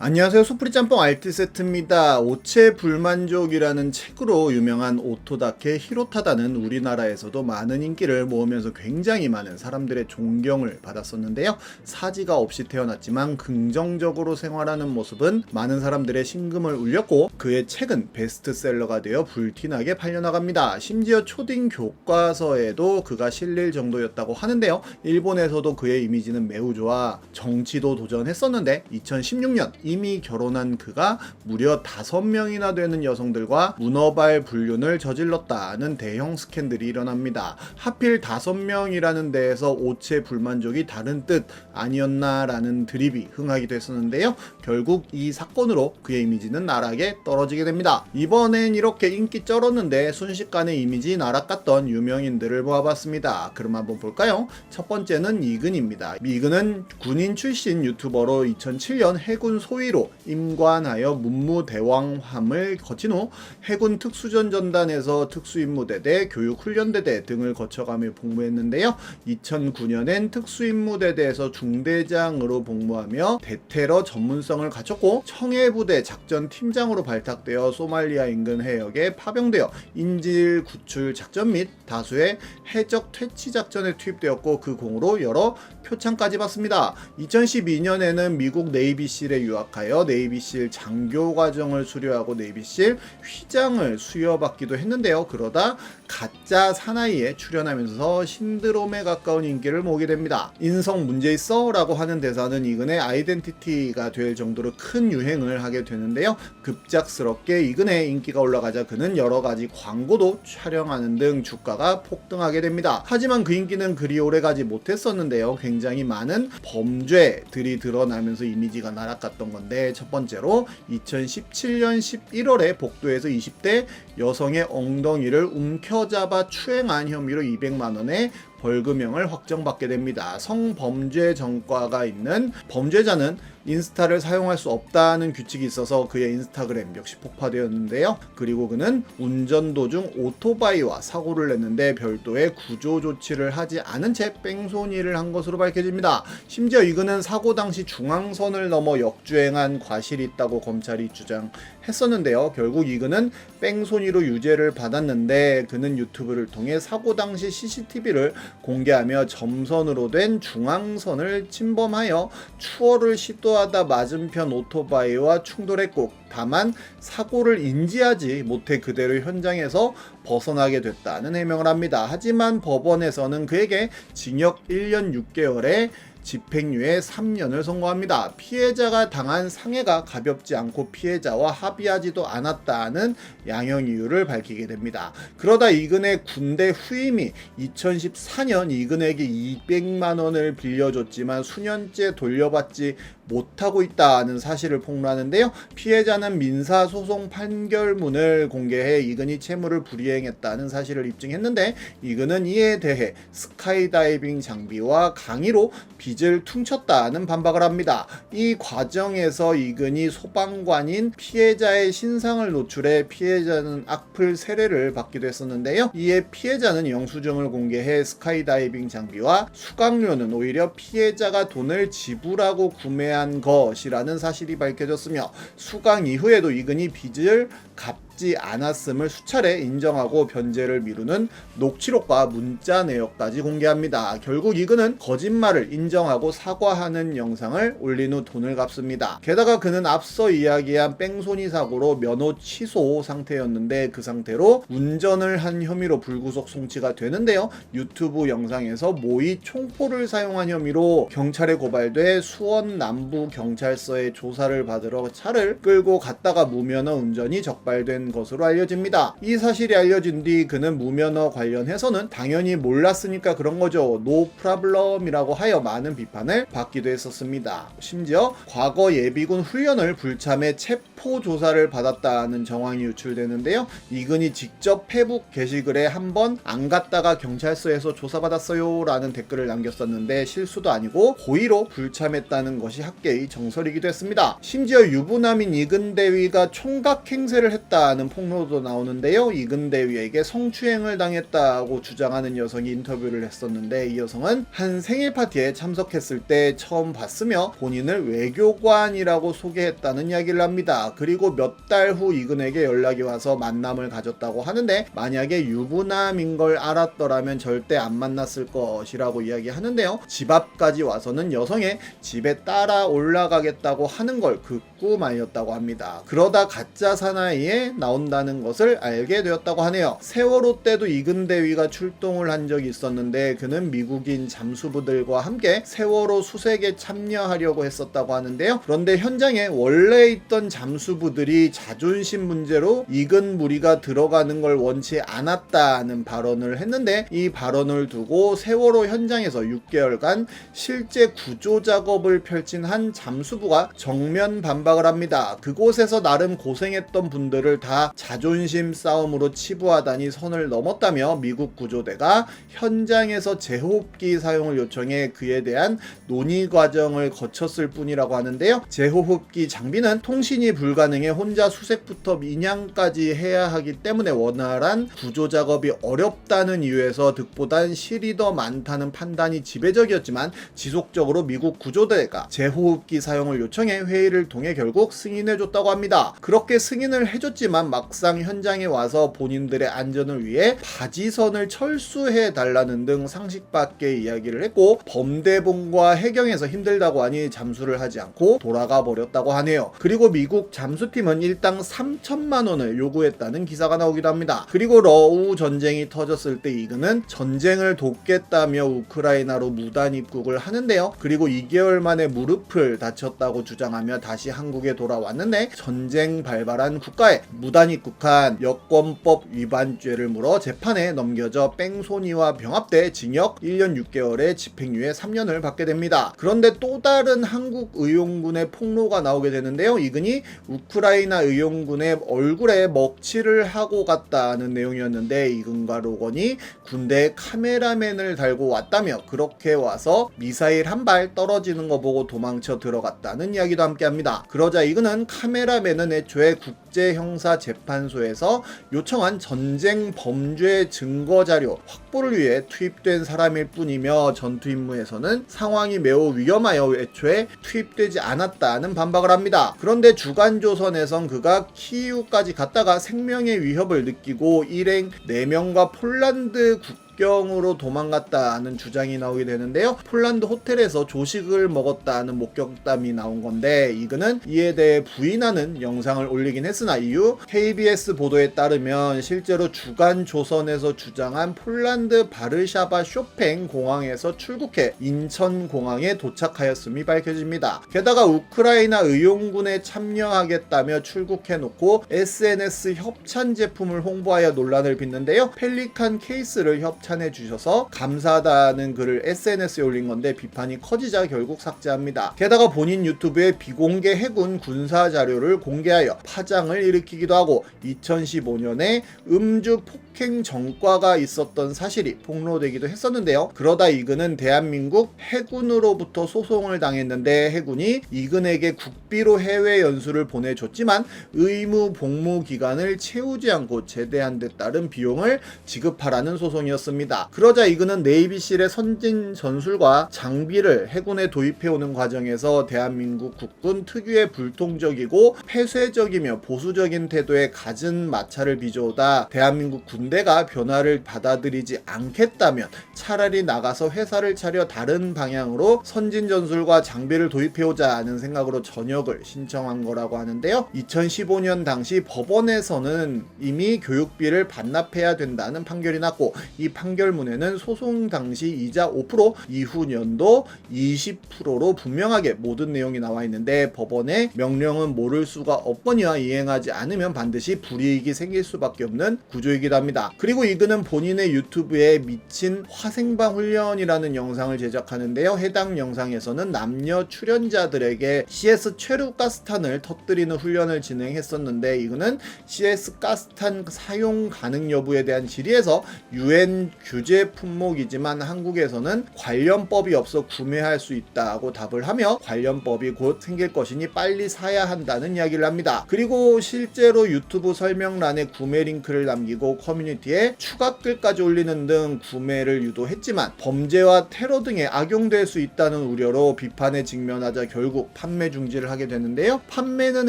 안녕하세요. 소프리 짬뽕 알뜰 세트입니다. 오체 불만족이라는 책으로 유명한 오토다케 히로타다는 우리나라에서도 많은 인기를 모으면서 굉장히 많은 사람들의 존경을 받았었는데요. 사지가 없이 태어났지만 긍정적으로 생활하는 모습은 많은 사람들의 심금을 울렸고, 그의 책은 베스트셀러가 되어 불티나게 팔려나갑니다. 심지어 초딩 교과서에도 그가 실릴 정도였다고 하는데요. 일본에서도 그의 이미지는 매우 좋아 정치도 도전했었는데 2016년 이미 결혼한 그가 무려 5명이나 되는 여성들과 문어발 불륜을 저질렀다는 대형 스캔들이 일어납니다. 하필 5명이라는 데에서 오체 불만족이 다른 뜻 아니었나라는 드립이 흥하기도 했었는데요. 결국 이 사건으로 그의 이미지는 나락에 떨어지게 됩니다. 이번엔 이렇게 인기 쩔었는데 순식간에 이미지 나락갔던 유명인들을 모아봤습니다. 그럼 한번 볼까요? 첫 번째는 이근입니다. 이근은 군인 출신 유튜버로 2007년 해군 소위로 임관하여 문무대왕함을 거친 후 해군 특수전전단에서 특수임무대대, 교육훈련대대 등을 거쳐가며 복무했는데요. 2009년엔 특수임무대대에서 중대장으로 복무하며 대테러 전문성을 갖췄고, 청해부대 작전팀장으로 발탁되어 소말리아 인근 해역에 파병되어 인질 구출 작전 및 다수의 해적 퇴치 작전에 투입되었고, 그 공으로 여러 표창까지 받습니다. 2012년에는 미국 네이비실에 유학하여 네이비실 장교 과정을 수료하고 네이비실 휘장을 수여받기도 했는데요. 그러다 가짜 사나이에 출연하면서 신드롬에 가까운 인기를 모으게 됩니다. 인성 문제 있어? 라고 하는 대사는 이근의 아이덴티티가 될 정도로 큰 유행을 하게 되는데요. 급작스럽게 이근의 인기가 올라가자 그는 여러가지 광고도 촬영하는 등 주가가 폭등하게 됩니다. 하지만 그 인기는 그리 오래가지 못했었는데요. 굉장히 많은 범죄들이 드러나면서 이미지가 날아갔던 건데, 첫 번째로 2017년 11월에 복도에서 20대 여성의 엉덩이를 움켜잡아 추행한 혐의로 200만원의 벌금형을 확정받게 됩니다. 성범죄 전과가 있는 범죄자는 인스타를 사용할 수 없다는 규칙이 있어서 그의 인스타그램 역시 폭파되었는데요. 그리고 그는 운전 도중 오토바이와 사고를 냈는데 별도의 구조 조치를 하지 않은 채 뺑소니를 한 것으로 밝혀집니다. 심지어 이그는 사고 당시 중앙선을 넘어 역주행한 과실이 있다고 검찰이 주장했었는데요. 결국 이그는 뺑소니로 유죄를 받았는데, 그는 유튜브를 통해 사고 당시 CCTV를 공개하며 점선으로 된 중앙선을 침범하여 추월을 시도하다 맞은편 오토바이와 충돌했고, 다만 사고를 인지하지 못해 그대로 현장에서 벗어나게 됐다는 해명을 합니다. 하지만 법원에서는 그에게 징역 1년 6개월에 집행유예 3년을 선고합니다. 피해자가 당한 상해가 가볍지 않고 피해자와 합의하지도 않았다는 양형 이유를 밝히게 됩니다. 그러다 이근의 군대 후임이 2014년 이근에게 200만 원을 빌려줬지만 수년째 돌려받지 못하고 있다는 사실을 폭로하는데요. 피해자는 민사소송 판결문을 공개해 이근이 채무를 불이행했다는 사실을 입증했는데, 이근은 이에 대해 스카이다이빙 장비와 강의로 빚을 퉁쳤다는 반박을 합니다. 이 과정에서 이근이 소방관인 피해자의 신상을 노출해 피해자는 악플 세례를 받기도 했었는데요. 이에 피해자는 영수증을 공개해 스카이다이빙 장비와 수강료는 오히려 피해자가 돈을 지불하고 구매한 것이라는 사실이 밝혀졌으며, 수강 이후에도 이근이 빚을 갚지 않았음을 수차례 인정하고 변제를 미루는 녹취록과 문자 내역까지 공개합니다. 결국 이근은 거짓말을 인정하고 사과하는 영상을 올린 후 돈을 갚습니다. 게다가 그는 앞서 이야기한 뺑소니 사고로 면허 취소 상태였는데, 그 상태로 운전을 한 혐의로 불구속 송치가 되는데요. 유튜브 영상에서 모의 총포를 사용한 혐의로 경찰에 고발돼 수원 남부 경찰서에 조사를 받으러 차를 끌고 갔다가 무면허 운전이 적발된 것으로 알려집니다. 이 사실이 알려진 뒤 그는 무면허 관련해서는 당연히 몰랐으니까 그런 거죠, 노 프라블럼이라고 하여 많은 비판을 받기도 했었습니다. 심지어 과거 예비군 훈련을 불참해 체포 조사를 받았다는 정황이 유출되는데요. 이근이 직접 페북 게시글에 한번 안 갔다가 경찰서에서 조사받았어요 라는 댓글을 남겼었는데, 실수도 아니고 고의로 불참했다는 것이 학계의 정설이기도 했습니다. 심지어 유부남인 이근 대위가 총각 행세를 했다는 했다는 폭로도 나오는데요. 이근 대위에게 성추행을 당했다고 주장하는 여성이 인터뷰를 했었는데, 이 여성은 한 생일 파티에 참석했을 때 처음 봤으며 본인을 외교관이라고 소개했다는 이야기를 합니다. 그리고 몇 달 후 이근에게 연락이 와서 만남을 가졌다고 하는데, 만약에 유부남인 걸 알았더라면 절대 안 만났을 것이라고 이야기하는데요. 집 앞까지 와서는 여성의 집에 따라 올라가겠다고 하는 걸 듣고 말렸다고 합니다. 그러다 가짜 사나이에 나온다는 것을 알게 되었다고 하네요. 세월호 때도 이근 대위가 출동을 한 적이 있었는데, 그는 미국인 잠수부들과 함께 세월호 수색에 참여하려고 했었다고 하는데요. 그런데 현장에 원래 있던 잠수부들이 자존심 문제로 이근 무리가 들어가는 걸 원치 않았다는 발언을 했는데, 이 발언을 두고 세월호 현장에서 6개월간 실제 구조 작업을 펼친 한 잠수부가 정면 반박을 합니다. 그곳에서 나름 고생했던 분들을 다 자존심 싸움으로 치부하다니 선을 넘었다며 미국 구조대가 현장에서 제호흡기 사용을 요청해 그에 대한 논의 과정을 거쳤을 뿐이라고 하는데요. 제호흡기 장비는 통신이 불가능해 혼자 수색부터 민양까지 해야 하기 때문에 원활한 구조 작업이 어렵다는 이유에서 득보단 실이 더 많다는 판단이 지배적이었지만, 지속적으로 미국 구조대가 제호흡기 사용을 요청해 회의를 통해 결국 승인해줬다고 합니다. 그렇게 승인을 해줬지만 막상 현장에 와서 본인들의 안전을 위해 바지선을 철수해 달라는 등 상식 밖의 이야기를 했고, 범대봉과 해경에서 힘들다고 하니 잠수를 하지 않고 돌아가 버렸다고 하네요. 그리고 미국 잠수팀은 일당 3천만 원을 요구했다는 기사가 나오기도 합니다. 그리고 러우 전쟁이 터졌을 때 이근은 전쟁을 돕겠다며 우크라이나로 무단 입국을 하는데요. 그리고 2개월 만에 무릎을 다쳤다고 주장하며 다시 한국에 돌아왔는데, 전쟁 발발한 국가에 무단 입국한 여권법 위반죄를 물어 재판에 넘겨져 뺑소니와 병합돼 징역 1년 6개월에 집행유예 3년을 받게 됩니다. 그런데 또 다른 한국 의용군의 폭로가 나오게 되는데요. 이근이 우크라이나 의용군의 얼굴에 먹칠을 하고 갔다는 내용이었는데, 이근과 로건이 군대에 카메라맨을 달고 왔다며 그렇게 와서 미사일 한 발 떨어지는 거 보고 도망쳐 들어갔다는 이야기도 함께합니다. 그러자 이근은 카메라맨은 애초에 국제형사재판소에서 요청한 전쟁 범죄 증거 자료 확보를 위해 투입된 사람일 뿐이며, 전투 임무에서는 상황이 매우 위험하여 애초에 투입되지 않았다는 반박을 합니다. 그런데 주간조선에선 그가 키이우까지 갔다가 생명의 위협을 느끼고 일행 4명과 폴란드 국경으로 도망갔다는 주장이 나오게 되는데요. 폴란드 호텔에서 조식을 먹었다는 목격담이 나온 건데, 이근은 이에 대해 부인하는 영상을 올리긴 했으나 이후 KBS 보도에 따르면 실제로 주간조선에서 주장한 폴란드 바르샤바 쇼팽 공항에서 출국해 인천공항에 도착하였음이 밝혀집니다. 게다가 우크라이나 의용군에 참여하겠다며 출국해놓고 SNS 협찬 제품을 홍보하여 논란을 빚는데요. 펠리칸 케이스를 협찬해 주셔서 감사하다는 글을 SNS에 올린 건데, 비판이 커지자 결국 삭제합니다. 게다가 본인 유튜브에 비공개 해군 군사 자료를 공개하여 파장을 일으키기도 하고, 2015년에 음주 폭행 전과가 있었던 사실이 폭로되기도 했었는데요. 그러다 이근은 대한민국 해군으로부터 소송을 당했는데, 해군이 이근에게 국비로 해외 연수를 보내줬지만 의무 복무 기간을 채우지 않고 제대한 데 따른 비용을 지급하라는 소송이었습니다. 그러자 이근은 네이비실의 선진 전술과 장비를 해군에 도입해오는 과정에서 대한민국 국군 특유의 불통적이고 폐쇄적이며 보수적인 태도에 갖은 마찰을 빚어오다 대한민국 군대가 변화를 받아들이지 않겠다면 차라리 나가서 회사를 차려 다른 방향으로 선진 전술과 장비를 도입해오자 하는 생각으로 전역을 신청한 거라고 하는데요. 2015년 당시 법원에서는 이미 교육비를 반납해야 된다는 판결이 났고, 이 판결문에는 소송 당시 이자 5%, 이후 년도 20%로 분명하게 모든 내용이 나와 있는데, 법원의 명령은 모를 수가 없거니와 이행하지 않으면 반드시 불이익이 생길 수밖에 없는 구조이기도 합니다. 그리고 이근은 본인의 유튜브에 미친 화생방 훈련이라는 영상을 제작하는데요. 해당 영상에서는 남녀 출연자들에게 CS 최루가스탄을 터뜨리는 훈련을 진행했었는데, 이거는 CS 가스탄 사용 가능 여부에 대한 질의에서 UN 이거는 규제 품목이지만 한국에서는 관련법이 없어 구매할 수 있다고 답을 하며 관련법이 곧 생길 것이니 빨리 사야 한다는 이야기를 합니다. 그리고 실제로 유튜브 설명란에 구매 링크를 남기고 커뮤니티에 추가글까지 올리는 등 구매를 유도했지만 범죄와 테러 등에 악용될 수 있다는 우려로 비판에 직면하자 결국 판매 중지를 하게 되는데요. 판매는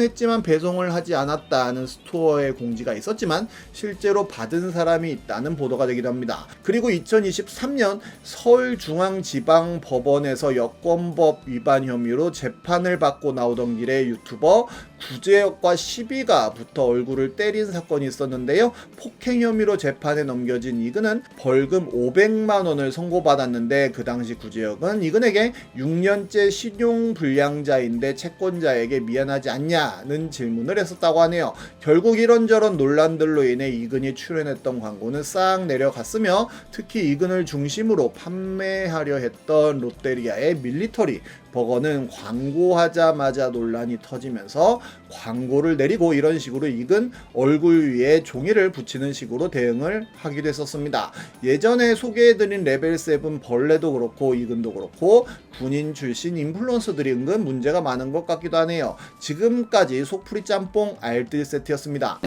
했지만 배송을 하지 않았다는 스토어의 공지가 있었지만 실제로 받은 사람이 있다는 보도가 되기도 합니다. 그리고 2023년 서울중앙지방법원에서 여권법 위반 혐의로 재판을 받고 나오던 길에 유튜버 구제혁과 시비가 붙어 얼굴을 때린 사건이 있었는데요. 폭행 혐의로 재판에 넘겨진 이근은 벌금 500만 원을 선고받았는데 그 당시 구제혁은 이근에게 6년째 신용불량자인데 채권자에게 미안하지 않냐는 질문을 했었다고 하네요. 결국 이런저런 논란들로 인해 이근이 출연했던 광고는 싹 내려갔으며 특히 이근을 중심으로 판매하려 했던 롯데리아의 밀리터리 버거는 광고하자마자 논란이 터지면서 광고를 내리고 이런 식으로 이근 얼굴 위에 종이를 붙이는 식으로 대응을 하기도 했었습니다. 예전에 소개해드린 레벨7 벌레도 그렇고 이근도 그렇고 군인 출신 인플루언서들이 은근 문제가 많은 것 같기도 하네요. 지금까지 속풀이 짬뽕 알뜰 세트였습니다.